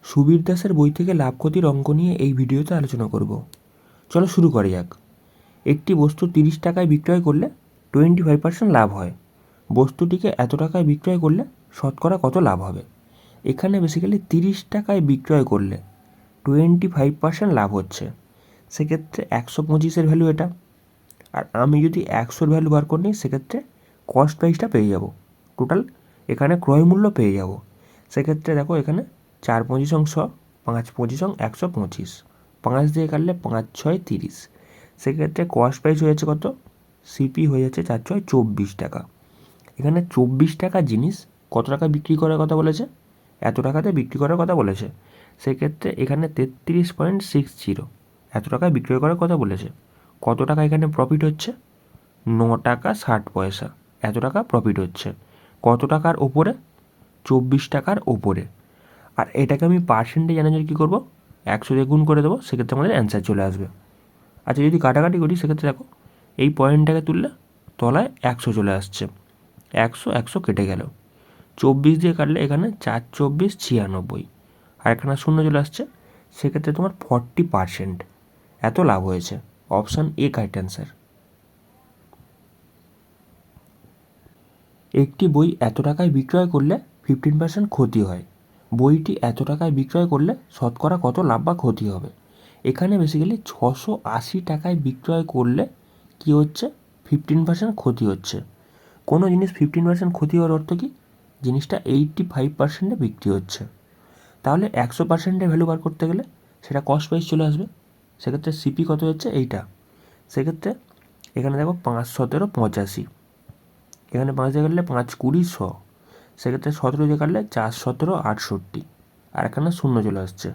সুবীর দাসের বই থেকে লাভ ক্ষতির অঙ্ক নিয়ে এই ভিডিওতে আলোচনা করব। চলো শুরু করা যাক। একটি বস্তু 30 টাকায় বিক্রয় করলে 25% লাভ হয়। বস্তুটিকে এত টাকায় বিক্রয় করলে শতকরা কত লাভ হবে? এখানে বেসিক্যালি 30 টাকায় বিক্রয় করলে 25% লাভ হচ্ছে, সেক্ষেত্রে 125-এর ভ্যালু এটা। আর আমি যদি 100-র ভ্যালু বার করে নিই, সেক্ষেত্রে কস্ট প্রাইসটা পেয়ে যাব, টোটাল এখানে ক্রয় মূল্য পেয়ে যাব। সেক্ষেত্রে দেখো এখানে 4×5 100, 5×5 125, 5 দিয়ে কাটলে 5×6 30, সেক্ষেত্রে কস্ট প্রাইস হয়েছে কত? সিপি হয়ে যাচ্ছে 4×6 24 টাকা। এখানে 24 টাকা জিনিস কত টাকা বিক্রি করার কথা বলেছে? এত টাকাতে বিক্রি করার কথা বলেছে। সেক্ষেত্রে এখানে 33.60 এত টাকায় বিক্রয় করার কথা বলেছে। কত টাকা এখানে প্রফিট হচ্ছে? 9 টাকা 60 পয়সা এত টাকা প্রফিট হচ্ছে। কত টাকার ওপরে? 24 টাকার ওপরে। আর এটাকে আমি পার্সেন্টেজ জানার জন্য কী করবো? 100 দিয়ে গুণ করে দেবো, সেক্ষেত্রে আমাদের অ্যান্সার চলে আসবে। আচ্ছা, যদি কাটাকাটি করি সেক্ষেত্রে দেখো এই পয়েন্টটাকে তুললে তলায় 100 চলে আসছে। 100 কেটে গেল। 24 দিয়ে কাটলে এখানে 4×24 96, আর এখানে শূন্য চলে আসছে। সেক্ষেত্রে তোমার 40% এত লাভ হয়েছে। Option A correct answer. একটি বই এত টাকায় বিক্রয় করলে 15% ক্ষতি হয়। বইটি এত টাকায় বিক্রয় করলে শতকরা কত লাভ বা ক্ষতি হবে? এখানে বেসিক্যালি 680 টাকায় বিক্রয় করলে কি হচ্ছে? 15% ক্ষতি হচ্ছে। কোনো জিনিস 15% ক্ষতি হওয়ার অর্থ কি? জিনিসটা 85%-এ বিক্রি হচ্ছে। তাহলে 100%-এর ভ্যালু বার করতে গেলে সেটা কস্ট প্রাইস চলে আসবে। সেক্ষেত্রে সিপি কত হচ্ছে? এইটা। সেক্ষেত্রে এখানে দেখো 5×17 85, এখানে 5 দিয়ে কাটলে 5×20 100, সেক্ষেত্রে 17 দিয়ে কাটলে 4×17 68, আর এখানে শূন্য চলে আসছে।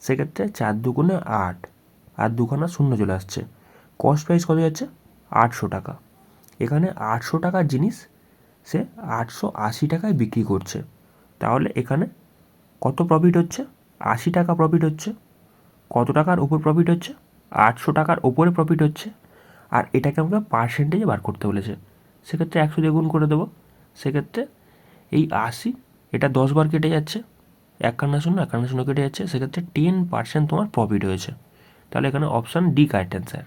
সেক্ষেত্রে 4×2 8, আর দুখানা শূন্য চলে আসছে। কস্ট প্রাইস কত যাচ্ছে? 800 টাকা। এখানে 800 টাকার জিনিস সে 880 টাকায় বিক্রি করছে। তাহলে এখানে কত প্রফিট হচ্ছে? 80 টাকা প্রফিট হচ্ছে। কত টাকার উপর প্রফিট হচ্ছে? 800 টাকার ওপরে প্রফিট হচ্ছে। আর এটাকে আমরা পার্সেন্টেজে বার করতে বলেছে। সেক্ষেত্রে 100 দিয়ে গুণ করে দেবো। সেক্ষেত্রে এই 80, এটা 10 বার কেটে যাচ্ছে, 51 কেটে যাচ্ছে। সেক্ষেত্রে 10% তোমার প্রফিট হয়েছে। তাহলে এখানে অপশান ডি কারেক্ট অ্যান্সার।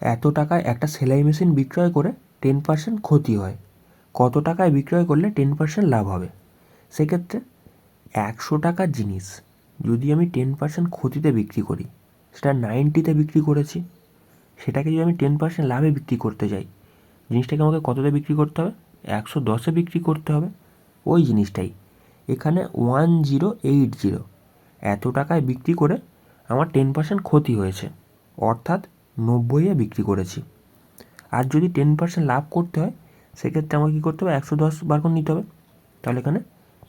এত টাকায় একটা সেলাই মেশিন বিক্রয় করে 10% ক্ষতি হয়। কত টাকায় বিক্রয় করলে 10% লাভ হবে? সেক্ষেত্রে 100 টাকার জিনিস যদি আমি 10% ক্ষতিতে বিক্রি করি, সেটা 90-তে বিক্রি করেছি, সেটাকে যদি আমি 10% লাভে বিক্রি করতে যাই, জিনিসটাকে আমাকে কততে বিক্রি করতে হবে? 110-এ বিক্রি করতে হবে। ওই জিনিসটাই এখানে 1080 এত টাকায় বিক্রি করে আমার 10% ক্ষতি হয়েছে, অর্থাৎ 90-এ বিক্রি করেছি। আর যদি 10% লাভ করতে হয়, সেক্ষেত্রে আমাকে কী করতে হবে? 110 বার করে নিতে হবে। তাহলে এখানে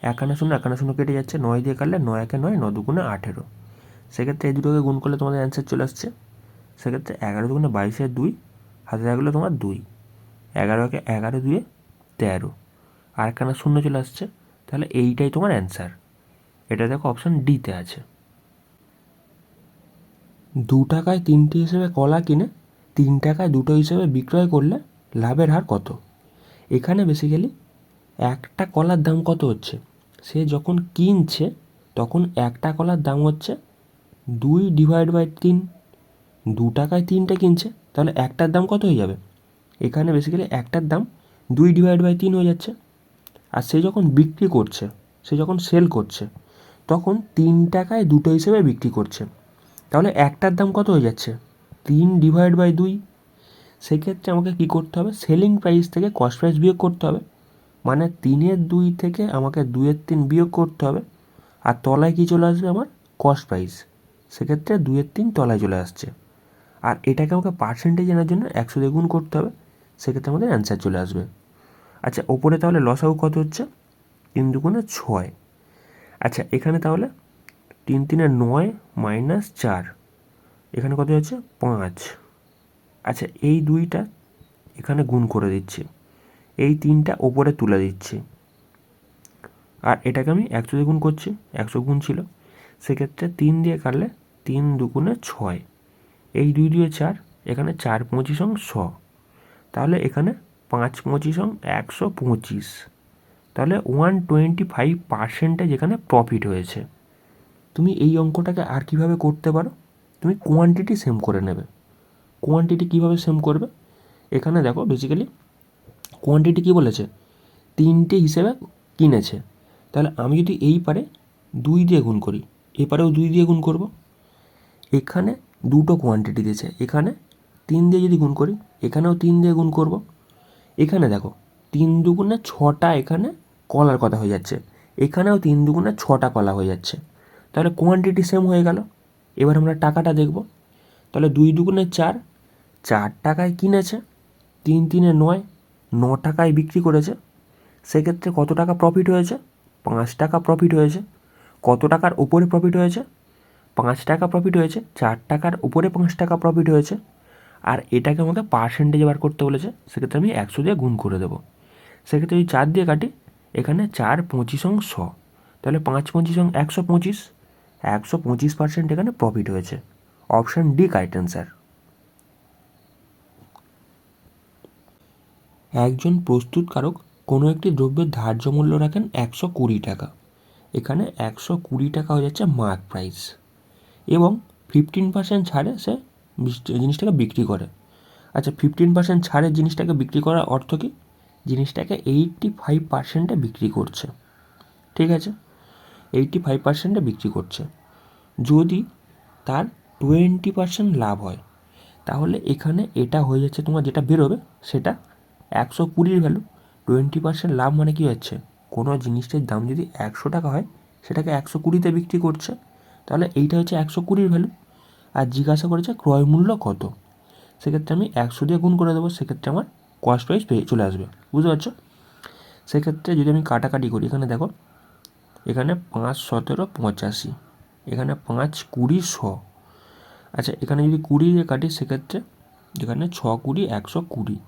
51 কেটে যাচ্ছে, 9 দিয়ে কাটলে 9 1 9, 9 2 18, সেক্ষেত্রে এই দুটোকে গুণ করলে তোমাদের অ্যান্সার চলে আসছে। সেক্ষেত্রে 11 2 22 2, হাতে থাকলো তোমার 2, 11 11 2 13, আর এখানে শূন্য চলে আসছে। তাহলে এইটাই তোমার অ্যান্সার। এটা দেখো অপশান ডিতে আছে। 2 টাকায় 3টে হিসেবে কলা কিনে 3 টাকায় 2টো হিসেবে বিক্রয় করলে লাভের হার কত? এখানে বেসিক্যালি একটা কলার দাম কত হচ্ছে? সে যখন কিনছে তখন একটা কলার দাম হচ্ছে 2/3। 2 টাকায় 3টে কিনছে, তাহলে একটার দাম কত হয়ে যাবে? এখানে বেসিক্যালি একটার দাম 2/3 হয়ে যাচ্ছে। আর সে যখন বিক্রি করছে, সে যখন সেল করছে, তখন 3 টাকায় 2টো হিসেবে বিক্রি করছে। তাহলে একটার দাম কত হয়ে যাচ্ছে? 3/2। সেক্ষেত্রে আমাকে কী করতে হবে? সেলিং প্রাইস থেকে কস্ট প্রাইস বিয়োগ করতে হবে। মানে 3/2 থেকে আমাকে 2/3 বিয়োগ করতে হবে। আর তলায় কী চলে আসবে? আমার কস্ট প্রাইস। সেক্ষেত্রে 2/3 তলায় চলে আসছে। আর এটাকে আমাকে পার্সেন্টেজ আনার জন্য 100 দিয়ে গুণ করতে হবে। সেক্ষেত্রে আমাদের অ্যান্সার চলে আসবে। আচ্ছা, ওপরে তাহলে লসাগু কত হচ্ছে? 3 2 6। আচ্ছা, এখানে তাহলে 3 3 9 -4, এখানে কত হচ্ছে? 5। আচ্ছা, এই 2টা এখানে গুণ করে দিচ্ছি, এই 3টা ওপরে তুলে দিচ্ছি, আর এটাকে আমি 100 দিয়ে গুণ করছি। 100 গুণ ছিল, সেক্ষেত্রে 3 দিয়ে কাটলে 3 2 6, এই 2 2 4, এখানে 4 25 100, তাহলে এখানে 5 25 125, তাহলে 125% যেখানে প্রফিট হয়েছে। তুমি এই অঙ্কটাকে আর কীভাবে করতে পারো, তুমি কোয়ান্টিটি সেম করে নেবে। কোয়ান্টিটি কীভাবে সেম করবে, এখানে দেখো বেসিক্যালি কোয়ান্টিটি কী বলেছে, 3টে হিসেবে কিনেছে। তাহলে আমি যদি এই পারে 2 দিয়ে গুণ করি, এপারেও 2 দিয়ে গুণ করব। এখানে 2টো কোয়ান্টিটি দিয়েছে, এখানে 3 দিয়ে যদি গুণ করি, এখানেও 3 দিয়ে গুণ করব। এখানে দেখো 3 দুগুণে 6টা এখানে কলার কথা হয়ে যাচ্ছে, এখানেও 3 দুগুণে 6টা কলা হয়ে যাচ্ছে। তাহলে কোয়ান্টিটি সেম হয়ে গেল। এবার আমরা টাকাটা দেখব। তাহলে 2 দুগুণে 4, 4 টাকায় কিনেছে, 3 3-এ 9, 9 টাকায় বিক্রি করেছে। সেক্ষেত্রে কত টাকা প্রফিট হয়েছে, 5 টাকা প্রফিট হয়েছে। কত টাকার উপরে প্রফিট হয়েছে, 5 টাকা প্রফিট হয়েছে। 4 টাকার উপরে 5 টাকা প্রফিট হয়েছে। আর এটাকে আমাকে পার্সেন্টেজে বার করতে বলেছে, সেক্ষেত্রে আমি 100 দিয়ে গুণ করে দেবো। সেক্ষেত্রে যদি 4 দিয়ে কাটি, এখানে 4 25 100, তাহলে 5 25 125, 125% এখানে প্রফিট হয়েছে। Option D correct answer. একজন প্রস্তুতকারক কোনো একটি দ্রব্যের ধার্য মূল্য রাখেন 120 টাকা। এখানে 120 টাকা হয়ে যাচ্ছে মার্ক প্রাইস, এবং 15% ছাড়ে সে জিনিসটাকে বিক্রি করে। আচ্ছা, 15% ছাড়ের জিনিসটাকে বিক্রি করার অর্থ কী, জিনিসটাকে 85%-এ বিক্রি করছে। ঠিক আছে, 85%-এ বিক্রি করছে। যদি তার 20% লাভ হয়, তাহলে এখানে এটা হয়ে যাচ্ছে তোমার যেটা বেরোবে সেটা 120 ভ্যালু। 20% লাভ মানে কী হচ্ছে, কোনো জিনিসটার দাম যদি 100 টাকা হয়, সেটাকে 120-তে বিক্রি করছে। তাহলে এইটা হচ্ছে 120 ভ্যালু। আর জিজ্ঞাসা করেছে ক্রয় মূল্য কত, সেক্ষেত্রে আমি 100 দিয়ে গুণ করে দেবো, সেক্ষেত্রে আমার কস্ট প্রাইস চলে আসবে। বুঝতে পারছো? সেক্ষেত্রে যদি আমি কাটাকাটি করি, এখানে দেখো, এখানে 5 17 85, এখানে 5 20 100। আচ্ছা, এখানে যদি 20 দিয়ে কাটি, সেক্ষেত্রে এখানে 6 20 120,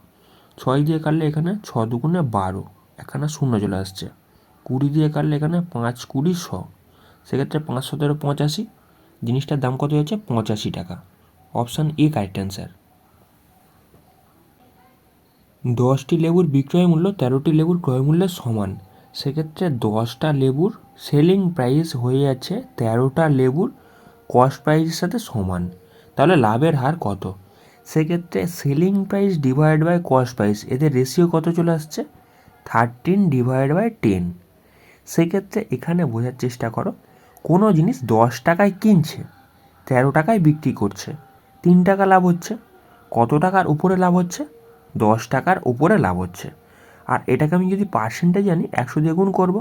6 দিয়ে কাটলে এখানে 6 দুগুণে 12, এখানে 0 চলে আসছে। 20 দিয়ে কাটলে এখানে 5 20 100, সেক্ষেত্রে 5 17 85, জিনিসটার দাম কত হচ্ছে 85 টাকা। Option A correct answer. 10টি লেবুর বিক্রয় মূল্য 13টি লেবুর ক্রয় মূল্যের সমান। সেক্ষেত্রে 10টা লেবুর সেলিং প্রাইস হয়ে যাচ্ছে 13টা লেবুর কস্ট প্রাইসের সাথে সমান। তাহলে লাভের হার কত, সেক্ষেত্রে selling price divide by cost price, এদের রেশিও কত চলে আসছে 13/10। সেক্ষেত্রে এখানে বোঝার চেষ্টা করো, কোনো জিনিস 10 টাকায় কিনছে, 13 টাকায় বিক্রি করছে, 3 টাকা লাভ হচ্ছে। কত টাকার উপরে লাভ হচ্ছে, 10 টাকার উপরে লাভ হচ্ছে। আর এটাকে আমি যদি পার্সেন্টেজ জানি, 100 দিয়ে গুণ করবো।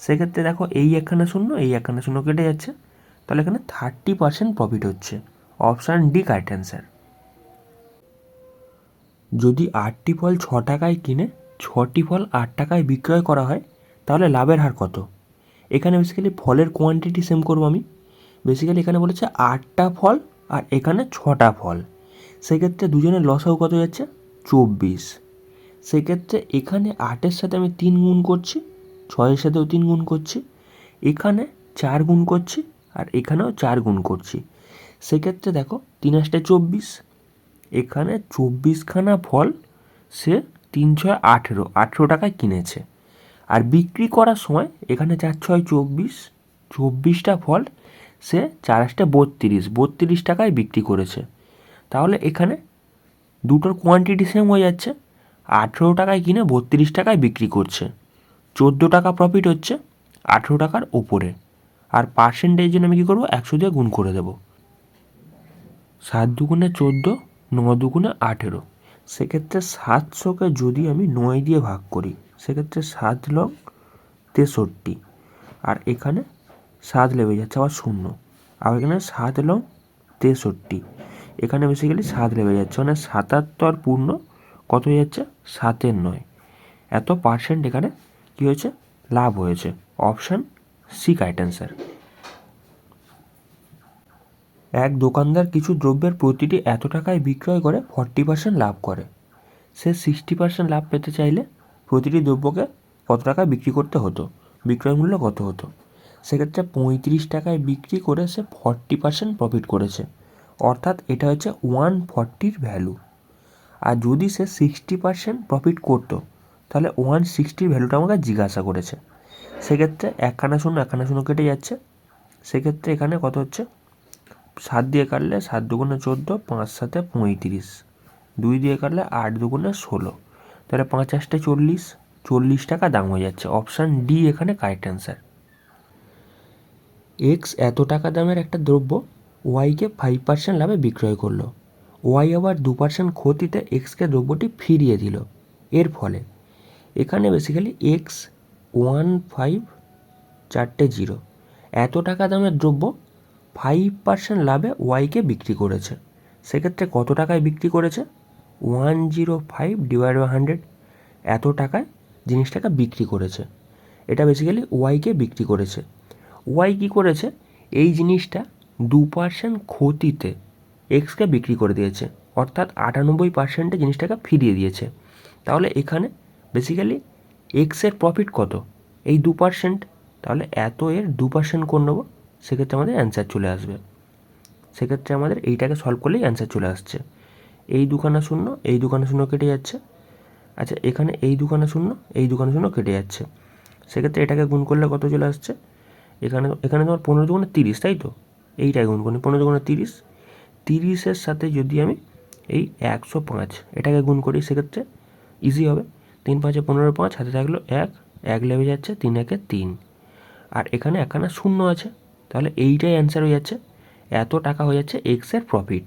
সেক্ষেত্রে দেখো, এই একখানে শূন্য, এই একখানে শূন্য কেটে যাচ্ছে, তাহলে এখানে 30% প্রফিট হচ্ছে। Option D correct answer. যদি 8টি ফল 6 টাকায় কিনে 6টি ফল 8 টাকায় বিক্রয় করা হয়, তাহলে লাভের হার কত। এখানে বেসিক্যালি ফলের কোয়ান্টিটি সেম করবো আমি। বেসিক্যালি এখানে বলেছে 8টা ফল আর এখানে 6টা ফল, সেক্ষেত্রে দুজনের লসাও কত যাচ্ছে 24। সেক্ষেত্রে এখানে 8-এর সাথে আমি 3 গুণ করছি, 6-এর সাথেও 3 গুণ করছি, এখানে 4 গুণ করছি, আর এখানেও 4 গুণ করছি। সেক্ষেত্রে দেখো 3 8 24, এখানে 24খানা ফল সে 3 6 18 টাকায় কিনেছে। আর বিক্রি করার সময় এখানে 4 6 24, 24টা ফল সে 4 8 32 টাকায় বিক্রি করেছে। তাহলে এখানে দুটোর কোয়ান্টিটি সেম হয়ে যাচ্ছে, 18 টাকায় কিনে 32 টাকায় বিক্রি করছে। 14 টাকা প্রফিট হচ্ছে 18 টাকার ওপরে। আর পার্সেন্টেজ জন্য আমি কী করবো, 100 দিয়ে গুণ করে দেবো। 7 দুগুণে 14, 9 দুগুণে 18, সেক্ষেত্রে 700-কে যদি আমি 9 দিয়ে ভাগ করি, সেক্ষেত্রে 7 লং 63, আর এখানে 7 লেবে যাচ্ছে আবার 0, আর এখানে 7 লং 63, এখানে বেসিক্যালি 7 লেবে যাচ্ছে, মানে 77 পূর্ণ কত হয়ে যাচ্ছে 7-এর 9। এত পার্সেন্ট এখানে কী হয়েছে, লাভ হয়েছে। Option C correct answer. এক দোকানদার কিছু দ্রব্যের প্রতিটি এত টাকায় বিক্রয় করে 40% লাভ করে। সে 60% লাভ পেতে চাইলে প্রতিটি দ্রব্যকে কত টাকায় বিক্রি করতে হতো, বিক্রয় মূল্য কত হতো। সেক্ষেত্রে 35 টাকায় বিক্রি করে সে 40% প্রফিট করেছে, অর্থাৎ এটা হচ্ছে 140-র ভ্যালু। আর যদি সে 60% প্রফিট করতো, তাহলে 160 ভ্যালুটা আমাকে জিজ্ঞাসা করেছে। সেক্ষেত্রে একখানা শূন্য কেটে যাচ্ছে। সেক্ষেত্রে এখানে কত হচ্ছে, 7 দিয়ে কাটলে 7 দুগুণে 14, 5 7 35, 2 দিয়ে কাটলে 8 দুগুণে 16, তাহলে 5 8 40, 40 টাকা দাম হয়ে যাচ্ছে। অপশান ডি এখানে কারেক্ট অ্যান্সার। এক্স এত টাকা দামের একটা দ্রব্য ওয়াইকে 5% লাভে বিক্রয় করলো। ওয়াই আবার 2% ক্ষতিতে এক্সকে দ্রব্যটি ফিরিয়ে দিল। এর ফলে এখানে বেসিক্যালি এক্স 1 5 4টে 0 এত টাকা দামের দ্রব্য 5% লাভে ওয়াইকে বিক্রি করেছে। সেক্ষেত্রে কত টাকায় বিক্রি করেছে? 105/100 এত টাকায় জিনিসটাকে বিক্রি করেছে। এটা বেসিক্যালি ওয়াইকে বিক্রি করেছে। ওয়াই কী করেছে? এই জিনিসটা 2% ক্ষতিতে এক্সকে বিক্রি করে দিয়েছে, অর্থাৎ 98% জিনিসটাকে ফিরিয়ে দিয়েছে। তাহলে এখানে বেসিক্যালি এক্সের প্রফিট কত? এই 2%। তাহলে এত এর 2% করে নেবো, সেক্ষেত্রে আমাদের অ্যান্সার চলে আসবে। সেক্ষেত্রে আমাদের এইটাকে সলভ করলেই অ্যান্সার চলে আসছে। এই দুখানা শূন্য, এই দুখানা শূন্য কেটে যাচ্ছে। আচ্ছা, এখানে এই দুখানা শূন্য, এই দুখানা শূন্য কেটে যাচ্ছে। সেক্ষেত্রে এটাকে গুণ করলে কত চলে আসছে? এখানে তোমার 15 দুগুণে 30, তাই তো? এইটাই গুণ করি, 15 দুগুণে 30, 30-এর সাথে যদি আমি এই 105 এটাকে গুণ করি, সেক্ষেত্রে ইজি হবে। 3 5 15, 5 হাতে থাকলো 1, 1 লেগে যাচ্ছে, 3 1 3, আর এখানে একখানা শূন্য আছে। তাহলে এইটাই অ্যান্সার হয়ে যাচ্ছে, এত টাকা হয়ে যাচ্ছে এক্সের প্রফিট।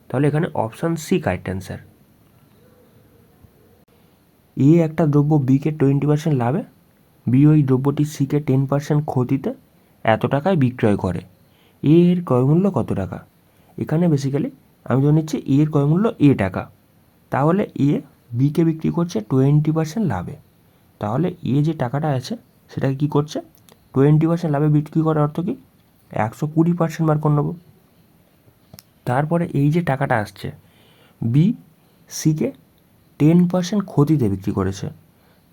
তাহলে এখানে অপশান সি কারেক্ট অ্যান্সার। এ একটা দ্রব্য বিকে 20% লাভে, বি ওই দ্রব্যটি সিকে 10% ক্ষতিতে এত টাকায় বিক্রয় করে। এ এর ক্রয়মূল্য কত টাকা? এখানে বেসিক্যালি আমি ধরে নিচ্ছি এ এর ক্রয়মূল্য এ টাকা। তাহলে এ বিকে বিক্রি করছে 20% লাভে। তাহলে এ যে টাকাটা আছে সেটাকে কী করছে? 20% লাভে বিক্রি করার অর্থ কি? 120% বার করে নেবো। তারপরে এই যে টাকাটা আসছে, বি সিকে 10% ক্ষতিতে বিক্রি করেছে,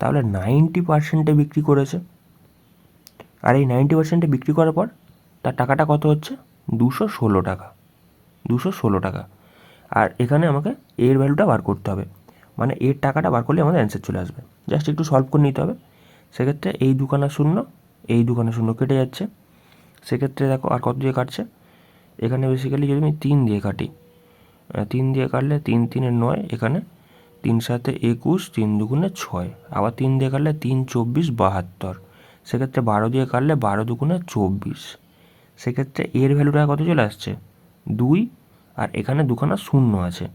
তাহলে 90%-এ বিক্রি করেছে। আর এই 90%-এ বিক্রি করার পর তার টাকাটা কত হচ্ছে? 216 টাকা। 216 টাকা। আর এখানে আমাকে এর ভ্যালুটা বার করতে হবে, মানে এর টাকাটা বার করলে আমাদের অ্যান্সার চলে আসবে। জাস্ট একটু সলভ করে নিতে হবে। সেক্ষেত্রে এই দুখানা শূন্য, এই দুখানা শূন্য কেটে যাচ্ছে। সেক্ষেত্রে দেখো আর কত দিয়ে কাটছে? এখানে বেসিক্যালি যদি আমি 3 দিয়ে কাটি, 3 দিয়ে কাটলে 3 3 9, এখানে 3 7 21, 3 দুগুণে 6, আবার 3 দিয়ে কাটলে 3 24 72, সেক্ষেত্রে 12 দিয়ে কাটলে 12 দুগুণে 24। সেক্ষেত্রে এর ভ্যালুটা কত চলে আসছে? 2, আর এখানে দুখানা শূন্য আছে।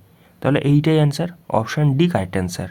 তাহলে এইটাই answer, option D correct answer.